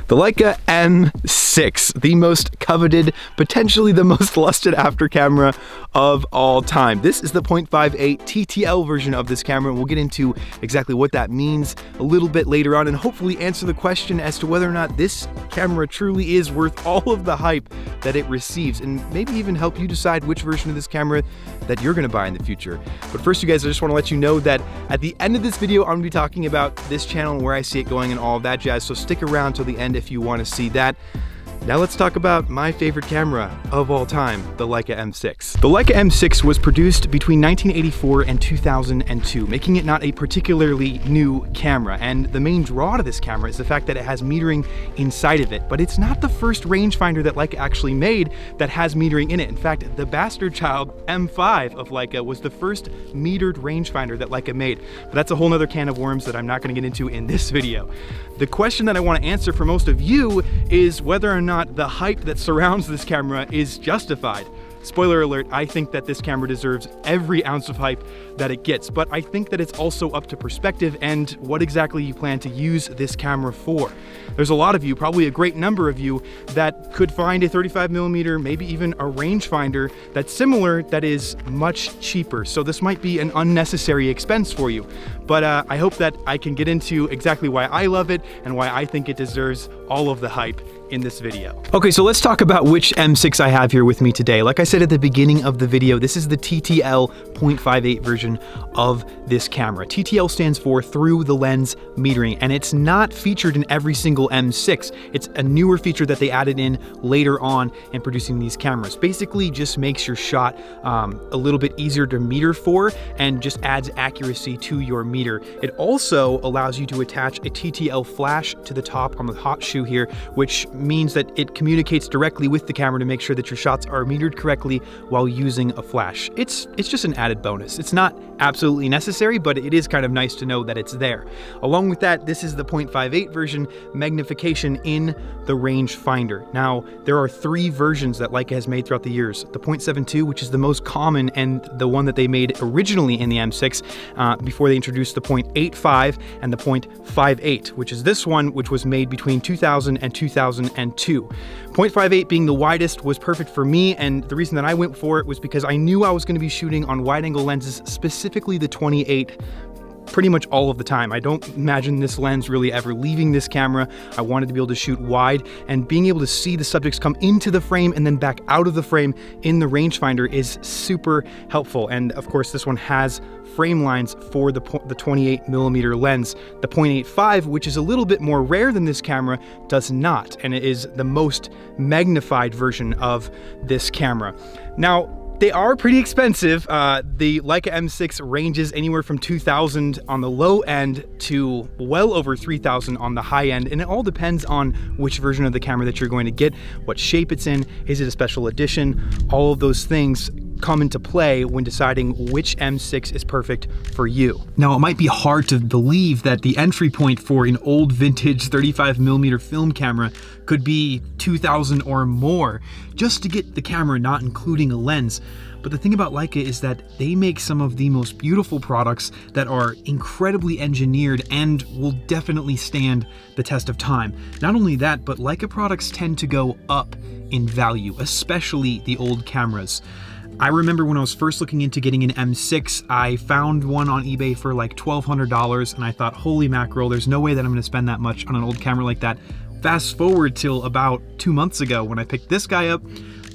The Leica M6, the most coveted, potentially the most lusted after camera of all time. This is the 0.58 TTL version of this camera, and we'll get into exactly what that means a little bit later on, and hopefully answer the question as to whether or not this camera truly is worth all of the hype that it receives, and maybe even help you decide which version of this camera that you're gonna buy in the future. But first, you guys, I just wanna let you know that at the end of this video, I'm gonna be talking about this channel and where I see it going and all of that jazz, so stick around till the end if you want to see that. Now let's talk about my favorite camera of all time, the Leica M6. The Leica M6 was produced between 1984 and 2002, making it not a particularly new camera. And the main draw to this camera is the fact that it has metering inside of it. But it's not the first rangefinder that Leica actually made that has metering in it. In fact, the bastard child M5 of Leica was the first metered rangefinder that Leica made. But that's a whole nother can of worms that I'm not going to get into in this video. The question that I want to answer for most of you is whether or not the hype that surrounds this camera is justified. Spoiler alert, I think that this camera deserves every ounce of hype that it gets, but I think that it's also up to perspective and what exactly you plan to use this camera for. There's a lot of you, probably a great number of you, that could find a 35mm, maybe even a rangefinder that's similar, that is much cheaper. So this might be an unnecessary expense for you. But I hope that I can get into exactly why I love it and why I think it deserves all of the hype in this video. Okay, so let's talk about which M6 I have here with me today. Like I said at the beginning of the video, this is the TTL 0.58 version of this camera. TTL stands for through the lens metering, and it's not featured in every single M6. It's a newer feature that they added in later on in producing these cameras. Basically just makes your shot a little bit easier to meter for and just adds accuracy to your meter. It also allows you to attach a TTL flash to the top on the hot shoe here, which means that it communicates directly with the camera to make sure that your shots are metered correctly while using a flash. It's just an added bonus. It's not absolutely necessary, but it is kind of nice to know that it's there. Along with that, this is the 0.58 version, magnification in the rangefinder. Now, there are three versions that Leica has made throughout the years. The 0.72, which is the most common and the one that they made originally in the M6 before they introduced the 0.85 and the 0.58, which is this one, which was made between 2000 and 2002. 0.58 being the widest was perfect for me, and the reason that I went for it was because I knew I was going to be shooting on wide-angle lenses, specifically the 28, pretty much all of the time. I don't imagine this lens really ever leaving this camera. I wanted to be able to shoot wide, and being able to see the subjects come into the frame and then back out of the frame in the rangefinder is super helpful. And of course, this one has frame lines for the 28mm lens. The 0.85, which is a little bit more rare than this camera, does not, and it is the most magnified version of this camera. Now, they are pretty expensive. The Leica M6 ranges anywhere from $2,000 on the low end to well over $3,000 on the high end, and it all depends on which version of the camera that you're going to get, what shape it's in, is it a special edition. All of those things come into play when deciding which M6 is perfect for you. Now, it might be hard to believe that the entry point for an old vintage 35mm film camera could be $2,000 or more just to get the camera, not including a lens. But the thing about Leica is that they make some of the most beautiful products that are incredibly engineered and will definitely stand the test of time. Not only that, but Leica products tend to go up in value, especially the old cameras. I remember when I was first looking into getting an M6, I found one on eBay for like $1,200, and I thought, holy mackerel, there's no way that I'm gonna spend that much on an old camera like that. Fast forward till about 2 months ago when I picked this guy up,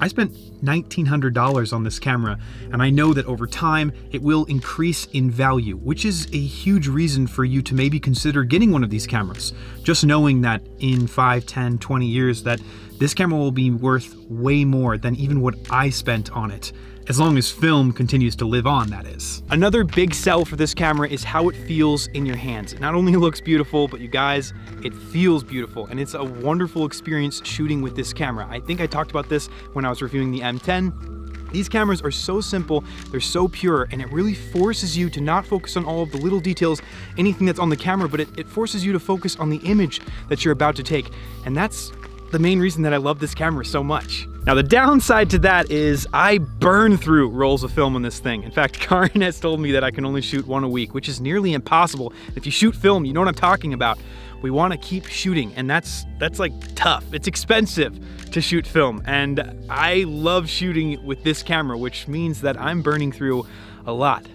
I spent $1,900 on this camera, and I know that over time it will increase in value, which is a huge reason for you to maybe consider getting one of these cameras. Just knowing that in 5, 10, 20 years that this camera will be worth way more than even what I spent on it. As long as film continues to live on, that is. Another big sell for this camera is how it feels in your hands. It not only looks beautiful, but you guys, it feels beautiful, and it's a wonderful experience shooting with this camera. I think I talked about this when I was reviewing the M10. These cameras are so simple, they're so pure, and it really forces you to not focus on all of the little details, anything that's on the camera, but it forces you to focus on the image that you're about to take. And that's the main reason that I love this camera so much. Now, the downside to that is I burn through rolls of film on this thing. In fact, Karin has told me that I can only shoot one a week, which is nearly impossible. If you shoot film, you know what I'm talking about. we want to keep shooting, and that's like tough. It's expensive to shoot film, and I love shooting with this camera, which means that I'm burning through a lot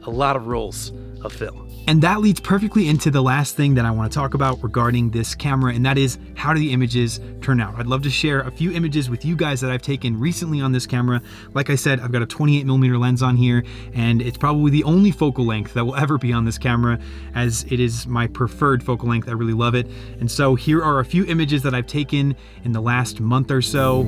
of rolls of film. And that leads perfectly into the last thing that I want to talk about regarding this camera, and that is, how do the images turn out? I'd love to share a few images with you guys that I've taken recently on this camera. Like I said, I've got a 28mm lens on here, and it's probably the only focal length that will ever be on this camera, as it is my preferred focal length. I really love it. And so here are a few images that I've taken in the last month or so.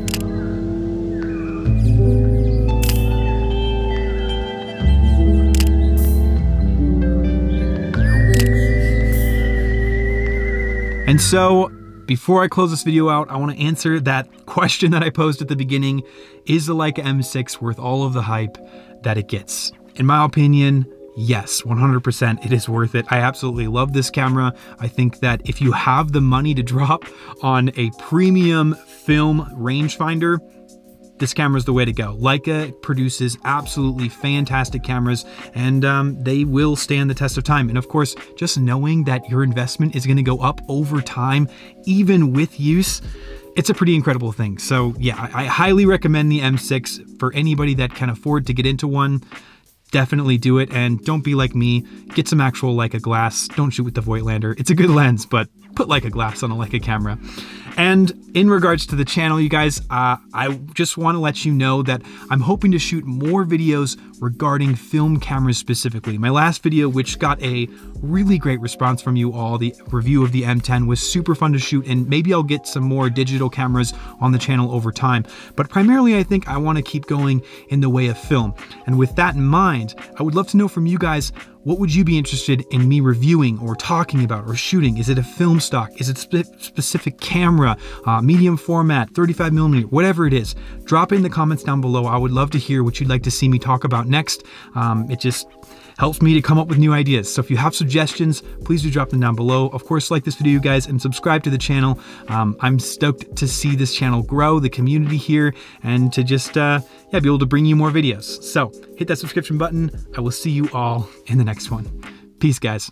And so, before I close this video out, I want to answer that question that I posed at the beginning. Is the Leica M6 worth all of the hype that it gets? In my opinion, yes, 100% it is worth it. I absolutely love this camera. I think that if you have the money to drop on a premium film rangefinder, this camera is the way to go. Leica produces absolutely fantastic cameras, and they will stand the test of time. And of course, just knowing that your investment is gonna go up over time, even with use, it's a pretty incredible thing. So yeah, I highly recommend the M6 for anybody that can afford to get into one. Definitely do it, and don't be like me. Get some actual Leica glass. Don't shoot with the Voigtlander. It's a good lens, but put Leica glass on a Leica camera. And in regards to the channel, you guys, I just want to let you know that I'm hoping to shoot more videos regarding film cameras specifically. My last video, which got a really great response from you all, the review of the M10, was super fun to shoot, and maybe I'll get some more digital cameras on the channel over time. But primarily, I think I want to keep going in the way of film. And with that in mind, I would love to know from you guys, what would you be interested in me reviewing or talking about or shooting? Is it a film stock? Is it a specific camera, medium format, 35mm, whatever it is? Drop it in the comments down below. I would love to hear what you'd like to see me talk about next. It just helps me to come up with new ideas. So if you have suggestions, please do drop them down below. Of course, like this video, you guys, and subscribe to the channel. I'm stoked to see this channel grow, the community here, and to just yeah, be able to bring you more videos. So hit that subscription button. I will see you all in the next one. Peace, guys.